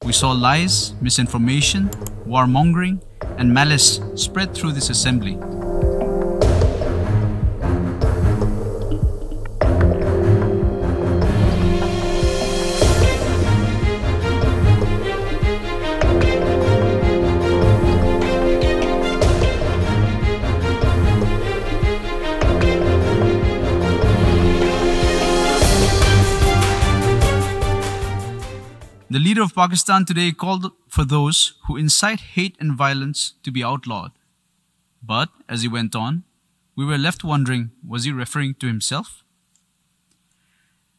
We saw lies, misinformation, warmongering, and malice spread through this assembly. The leader of Pakistan today called for those who incite hate and violence to be outlawed. But, as he went on, we were left wondering, was he referring to himself?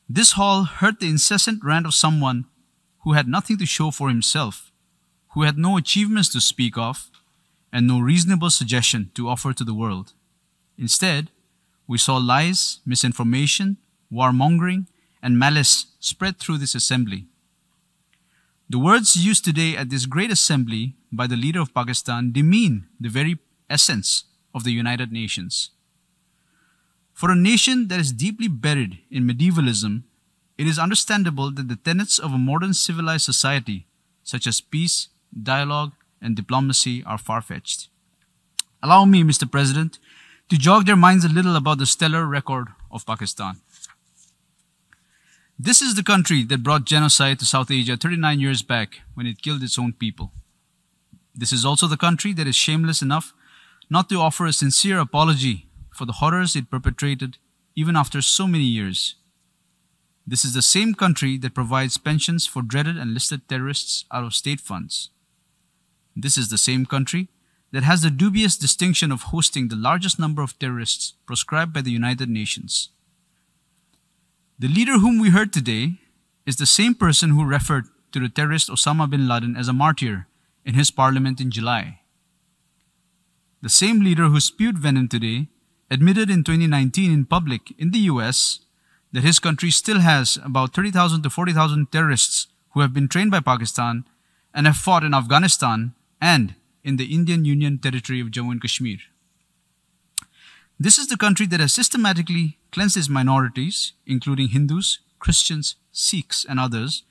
This hall heard the incessant rant of someone who had nothing to show for himself, who had no achievements to speak of, and no reasonable suggestion to offer to the world. Instead, we saw lies, misinformation, warmongering, and malice spread through this assembly. The words used today at this great assembly by the leader of Pakistan demean the very essence of the United Nations. For a nation that is deeply buried in medievalism, it is understandable that the tenets of a modern civilized society, such as peace, dialogue, and diplomacy, are far-fetched. Allow me, Mr. President, to jog their minds a little about the stellar record of Pakistan. This is the country that brought genocide to South Asia 39 years back when it killed its own people. This is also the country that is shameless enough not to offer a sincere apology for the horrors it perpetrated even after so many years. This is the same country that provides pensions for dreaded and listed terrorists out of state funds. This is the same country that has the dubious distinction of hosting the largest number of terrorists proscribed by the United Nations. The leader whom we heard today is the same person who referred to the terrorist Osama bin Laden as a martyr in his parliament in July. The same leader who spewed venom today admitted in 2019 in public in the US that his country still has about 30,000 to 40,000 terrorists who have been trained by Pakistan and have fought in Afghanistan and in the Indian Union territory of Jammu and Kashmir. This is the country that has systematically cleansed its minorities, including Hindus, Christians, Sikhs, and others,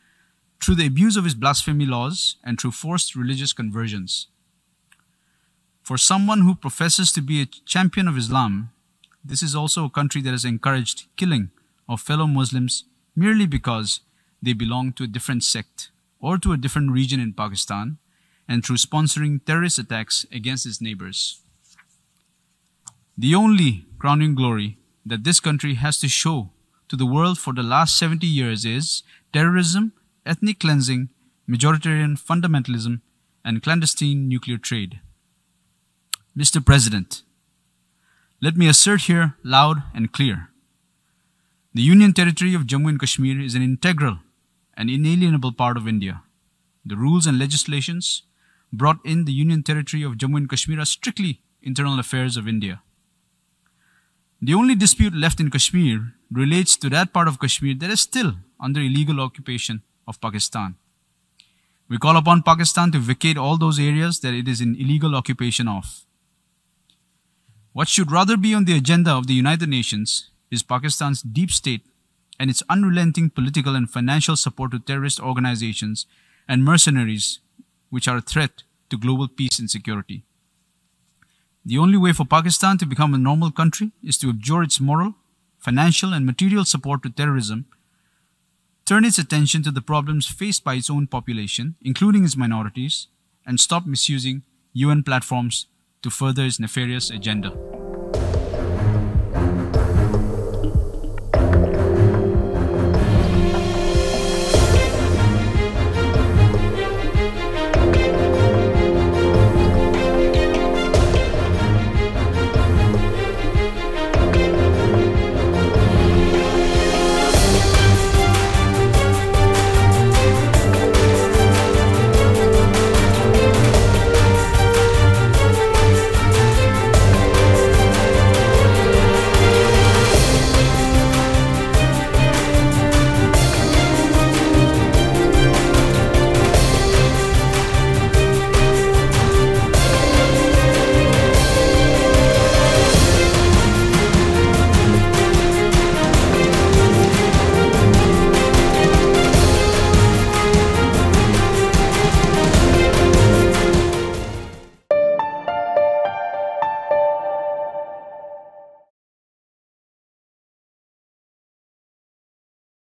through the abuse of its blasphemy laws and through forced religious conversions. For someone who professes to be a champion of Islam, this is also a country that has encouraged killing of fellow Muslims merely because they belong to a different sect or to a different region in Pakistan, and through sponsoring terrorist attacks against its neighbors. The only crowning glory that this country has to show to the world for the last 70 years is terrorism, ethnic cleansing, majoritarian fundamentalism, and clandestine nuclear trade. Mr. President, let me assert here loud and clear. The Union Territory of Jammu and Kashmir is an integral and inalienable part of India. The rules and legislations brought in the Union Territory of Jammu and Kashmir are strictly internal affairs of India. The only dispute left in Kashmir relates to that part of Kashmir that is still under illegal occupation of Pakistan. We call upon Pakistan to vacate all those areas that it is in illegal occupation of. What should rather be on the agenda of the United Nations is Pakistan's deep state and its unrelenting political and financial support to terrorist organizations and mercenaries which are a threat to global peace and security. The only way for Pakistan to become a normal country is to abjure its moral, financial, and material support to terrorism, turn its attention to the problems faced by its own population, including its minorities, and stop misusing UN platforms to further its nefarious agenda.